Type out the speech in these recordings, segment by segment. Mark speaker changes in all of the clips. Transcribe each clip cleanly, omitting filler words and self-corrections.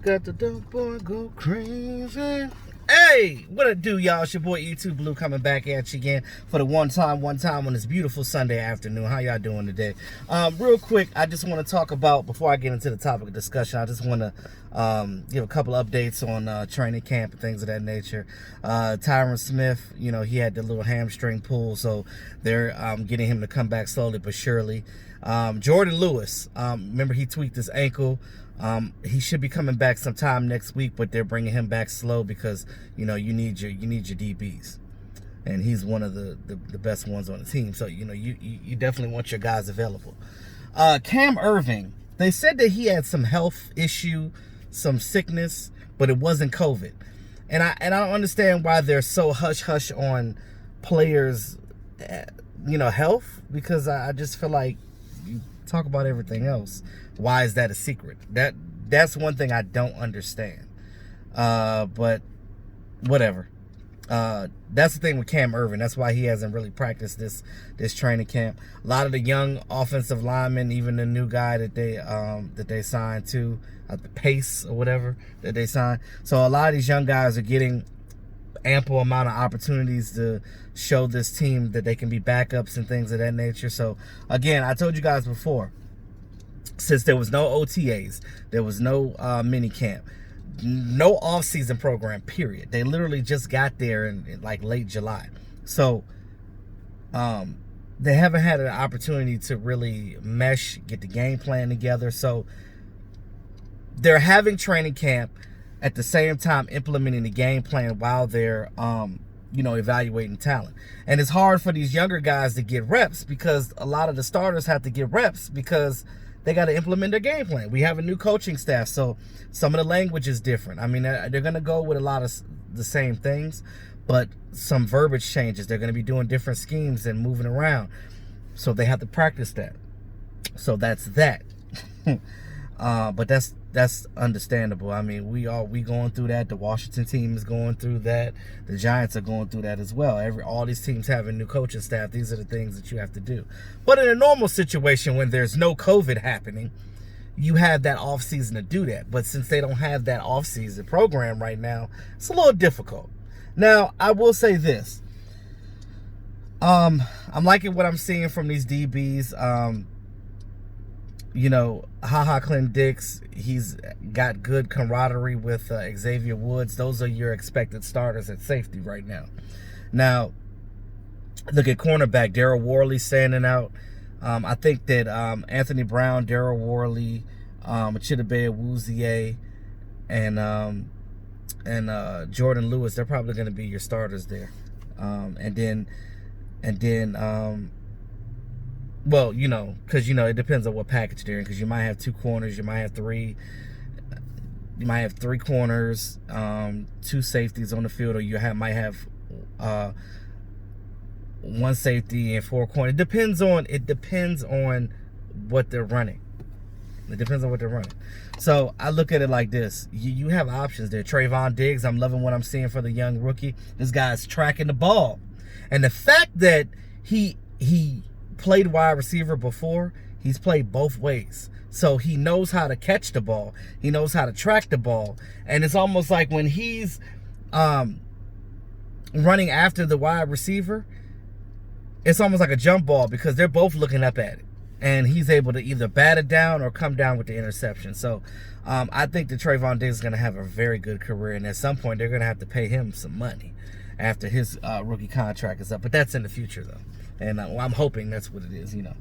Speaker 1: Got the dumb boy go crazy. Hey, what it do, y'all? It's your boy E2 Blue coming back at you again for the one time on this beautiful Sunday afternoon. How y'all doing today? Real quick, I just want to talk about, before I get into the topic of discussion, I just want to give a couple updates on training camp and things of that nature. Tyron Smith, you know, he had the little hamstring pull, so they're getting him to come back slowly but surely. Jordan Lewis, remember he tweaked his ankle. He should be coming back sometime next week, but they're bringing him back slow because, you know, you need your DBs, and he's one of the best ones on the team. So, you know, you definitely want your guys available. Cam Irving, they said that he had some health issue, some sickness, but it wasn't COVID. And I don't understand why they're so hush on players, you know, health, because I just feel like you talk about everything else. Why is that a secret? That's one thing I don't understand. But whatever. That's the thing with Cam Irving. That's why he hasn't really practiced this training camp. A lot of the young offensive linemen, even the new guy that they signed to, the Pace or whatever that they signed. So a lot of these young guys are getting ample amount of opportunities to show this team that they can be backups and things of that nature. So again, I told you guys before, since there was no OTAs, there was no mini camp, no off-season program, period. They literally just got there in like late July. So they haven't had an opportunity to really mesh, get the game plan together. So they're having training camp at the same time implementing the game plan while they're you know, evaluating talent. And it's hard for these younger guys to get reps because a lot of the starters have to get reps because they got to implement their game plan. We have a new coaching staff, so some of the language is different. I mean, they're going to go with a lot of the same things, but some verbiage changes. They're going to be doing different schemes and moving around, so they have to practice that. So that's that. But that's understandable. I mean, we going through that. The Washington team is going through that. The Giants are going through that as well. All these teams have a new coaching staff. These are the things that you have to do. But in a normal situation, when there's no COVID happening, you have that off season to do that. But since they don't have that off season program right now, it's a little difficult. Now, I will say this. I'm liking what I'm seeing from these DBs. You know, Clinton Dix, he's got good camaraderie with Xavier Woods. Those are your expected starters at safety right now. Now, look at cornerback. Daryl Worley standing out. I think that Anthony Brown, Daryl Worley, Chidobe Awuzie, and Jordan Lewis, they're probably going to be your starters there. And then well, you know, because, you know, it depends on what package they're in, because you might have two corners, you might have three corners, two safeties on the field, or you might have one safety and four corners. It depends on what they're running. It depends on what they're running. So I look at it like this. You have options there. Trayvon Diggs, I'm loving what I'm seeing for the young rookie. This guy's tracking the ball. And the fact that he played wide receiver before, he's played both ways, so he knows how to catch the ball, he knows how to track the ball, and it's almost like when he's running after the wide receiver, it's almost like a jump ball because they're both looking up at it, and he's able to either bat it down or come down with the interception. So I think that Trayvon Diggs is going to have a very good career, and at some point they're going to have to pay him some money after his rookie contract is up, but that's in the future though. And I'm hoping that's what it is, you know.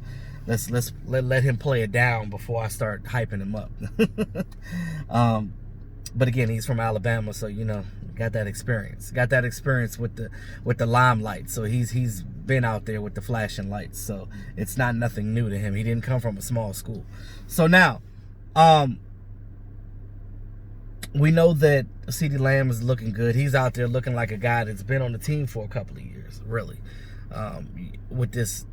Speaker 1: Let him play it down before I start hyping him up. But again, he's from Alabama, so, you know, got that experience with the limelight. So he's been out there with the flashing lights. So it's not nothing new to him. He didn't come from a small school. So now, we know that CeeDee Lamb is looking good. He's out there looking like a guy that's been on the team for a couple of years, really. With this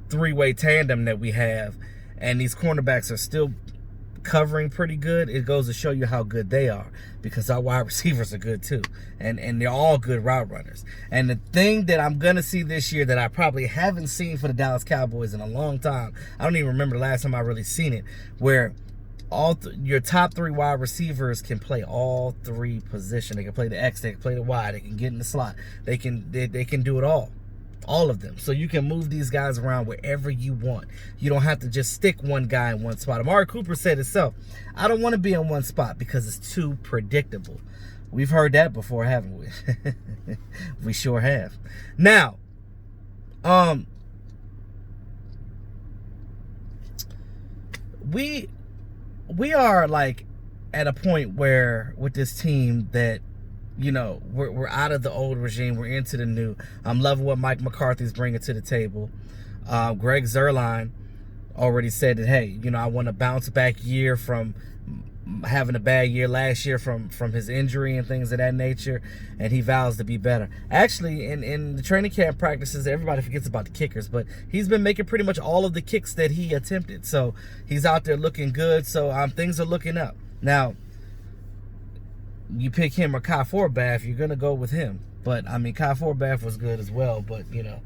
Speaker 1: three-way tandem that we have, and these cornerbacks are still covering pretty good, it goes to show you how good they are, because our wide receivers are good too, and they're all good route runners. And the thing that I'm gonna see this year that I probably haven't seen for the Dallas Cowboys in a long time, I don't even remember the last time I really seen it, where your top 3 wide receivers can play all 3 positions. They can play the X, they can play the Y, they can get in the slot. They can do it all of them. So you can move these guys around wherever you want. You don't have to just stick one guy in one spot. Amari Cooper said himself, I don't want to be in one spot because it's too predictable. We've heard that before, haven't we? We sure have. Now, we are like at a point where with this team that, you know, we're out of the old regime, we're into the new. I'm loving what Mike McCarthy's bringing to the table. Greg Zuerlein already said that, hey, you know, I want a bounce back year from having a bad year last year from his injury and things of that nature, and he vows to be better. Actually, in the training camp practices, everybody forgets about the kickers, but he's been making pretty much all of the kicks that he attempted. So he's out there looking good. So things are looking up. Now, you pick him or Kai Forbath, you're gonna go with him. But I mean, Kai Forbath was good as well. But you know,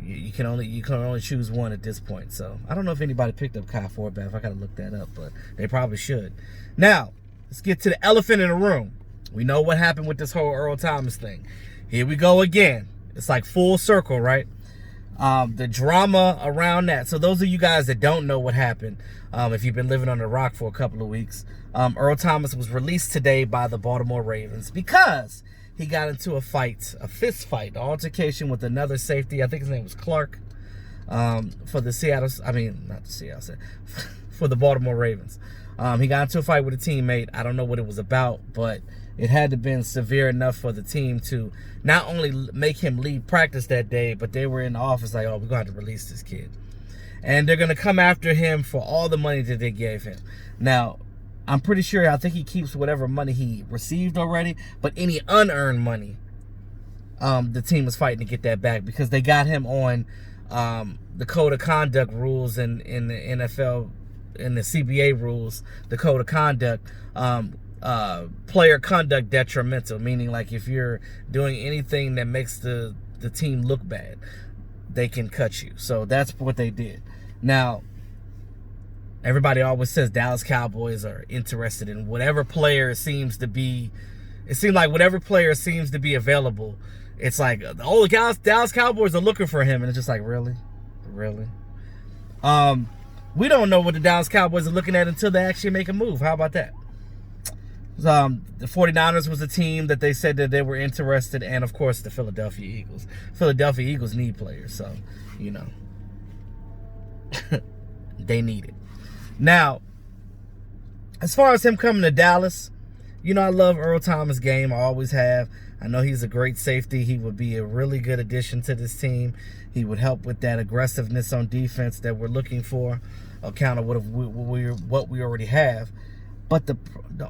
Speaker 1: you can only choose one at this point. So I don't know if anybody picked up Kai Forbath. I gotta look that up, but they probably should. Now, let's get to the elephant in the room. We know what happened with this whole Earl Thomas thing. Here we go again. It's like full circle, right? The drama around that. So those of you guys that don't know what happened, if you've been living on the rock for a couple of weeks, Earl Thomas was released today by the Baltimore Ravens because he got into a fist fight, an altercation with another safety. I think his name was Clark, for the Baltimore Ravens. He got into a fight with a teammate. I don't know what it was about, but it had to have been severe enough for the team to not only make him leave practice that day, but they were in the office like, oh, we're going to have to release this kid. And they're going to come after him for all the money that they gave him. Now, I think he keeps whatever money he received already, but any unearned money, the team is fighting to get that back because they got him on the code of conduct rules in the NFL, in the CBA rules, the code of conduct, player conduct detrimental, meaning like if you're doing anything that makes the team look bad, they can cut you. So that's what they did. Now, everybody always says Dallas Cowboys are interested in whatever player seems to be. It seems like whatever player seems to be available, it's like, oh, the Dallas Cowboys are looking for him, and it's just like, really? We don't know what the Dallas Cowboys are looking at until they actually make a move. How about that? The 49ers was a team that they said that they were interested, and of course the Philadelphia Eagles. Philadelphia Eagles need players, so, you know, they need it. Now, as far as him coming to Dallas, you know, I love Earl Thomas' game. I always have. I know he's a great safety. He would be a really good addition to this team. He would help with that aggressiveness on defense that we're looking for, account of what we already have. But the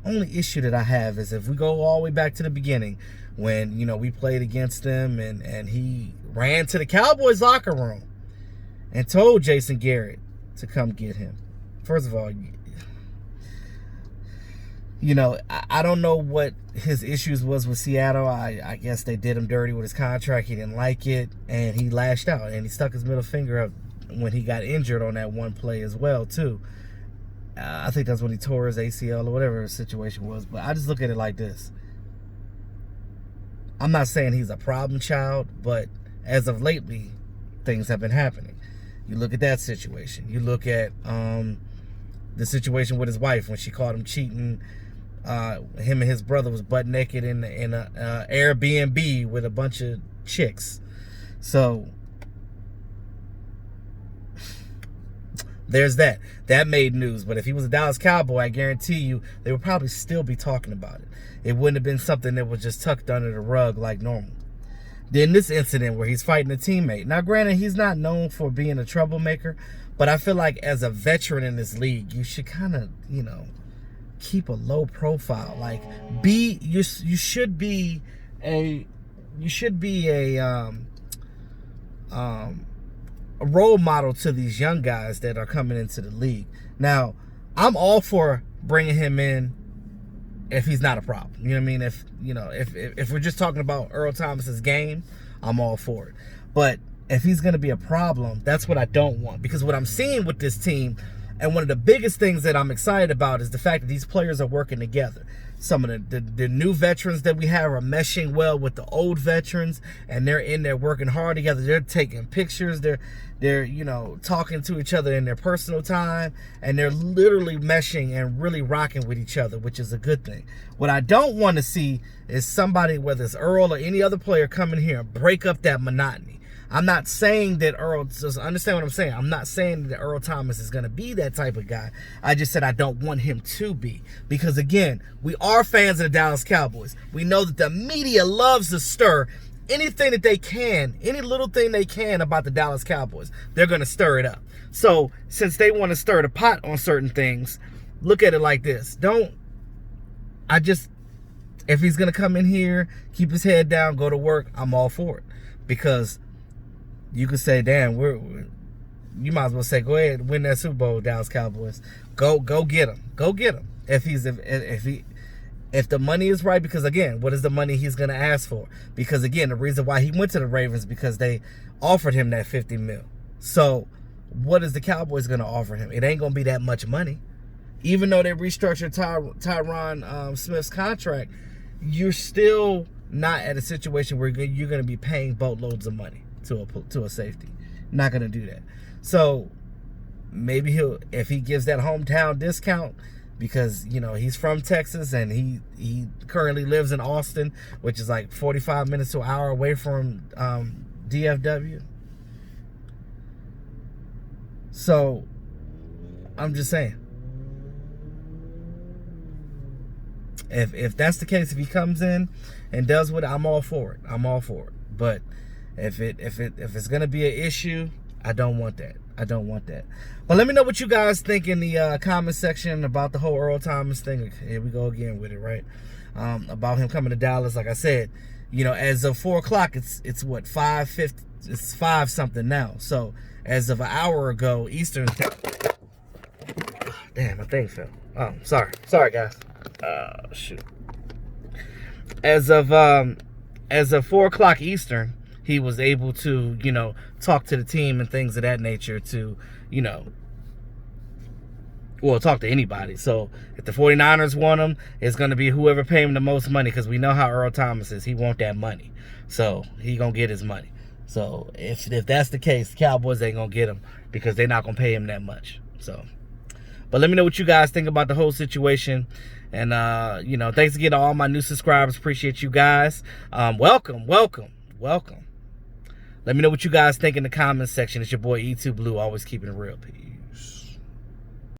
Speaker 1: only issue that I have is if we go all the way back to the beginning, when, you know, we played against them and he ran to the Cowboys locker room and told Jason Garrett to come get him. First of all, you know, I don't know what his issues was with Seattle. I guess they did him dirty with his contract. He didn't like it, and he lashed out, and he stuck his middle finger up when he got injured on that one play as well, too. I think that's when he tore his ACL or whatever the situation was. But I just look at it like this. I'm not saying he's a problem child, but as of lately, things have been happening. You look at that situation. You look at the situation with his wife when she caught him cheating. Him and his brother was butt naked in a Airbnb with a bunch of chicks. So there's that. That made news. But if he was a Dallas Cowboy, I guarantee you they would probably still be talking about it. It wouldn't have been something that was just tucked under the rug like normal. Then this incident where he's fighting a teammate. Now, granted, he's not known for being a troublemaker, but I feel like as a veteran in this league, you should kind of, you know, keep a low profile. Like, you should be a role model to these young guys that are coming into the league. Now, I'm all for bringing him in if he's not a problem. You know what I mean? If we're just talking about Earl Thomas's game, I'm all for it. But if he's going to be a problem, that's what I don't want. Because what I'm seeing with this team, And one of the biggest things that I'm excited about is the fact that these players are working together. Some of the new veterans that we have are meshing well with the old veterans, and they're in there working hard together. They're taking pictures. They're you know, talking to each other in their personal time, and they're literally meshing and really rocking with each other, which is a good thing. What I don't want to see is somebody, whether it's Earl or any other player, come in here and break up that monotony. I'm not saying that Earl, just understand what I'm saying. I'm not saying that Earl Thomas is going to be that type of guy. I just said I don't want him to be. Because, again, we are fans of the Dallas Cowboys. We know that the media loves to stir anything that they can, any little thing they can about the Dallas Cowboys. They're going to stir it up. So, since they want to stir the pot on certain things, look at it like this. If he's going to come in here, keep his head down, go to work, I'm all for it. Because you could say, damn, you might as well say, go ahead and win that Super Bowl, Dallas Cowboys. Go get him. Go get him. If the money is right, because again, what is the money he's going to ask for? Because again, the reason why he went to the Ravens because they offered him that $50 million. So what is the Cowboys going to offer him? It ain't going to be that much money. Even though they restructured Tyron Smith's contract, you're still not at a situation where you're going to be paying boatloads of money to a safety. Not going to do that. So maybe if he gives that hometown discount, because you know he's from Texas and he currently lives in Austin, which is like 45 minutes to an hour away from DFW. So I'm just saying, if that's the case, if he comes in and does what, I'm all for it. I'm all for it. But if it's gonna be an issue, I don't want that. I don't want that. But let me know what you guys think in the comment section about the whole Earl Thomas thing. Here we go again with it, right? About him coming to Dallas. Like I said, you know, as of 4 o'clock, it's what, 5:50? It's 5 something now. So as of an hour ago, Eastern. Damn, my thing fell. Oh, sorry guys. Shoot. As of 4 o'clock Eastern, he was able to, you know, talk to the team and things of that nature to, you know, well, talk to anybody. So if the 49ers want him, it's going to be whoever pay him the most money, because we know how Earl Thomas is. He want that money. So he going to get his money. So if that's the case, the Cowboys ain't going to get him because they're not going to pay him that much. So, but let me know what you guys think about the whole situation. And, you know, thanks again to all my new subscribers. Appreciate you guys. Welcome. Let me know what you guys think in the comments section. It's your boy E2 Blue, always keeping it real. Peace.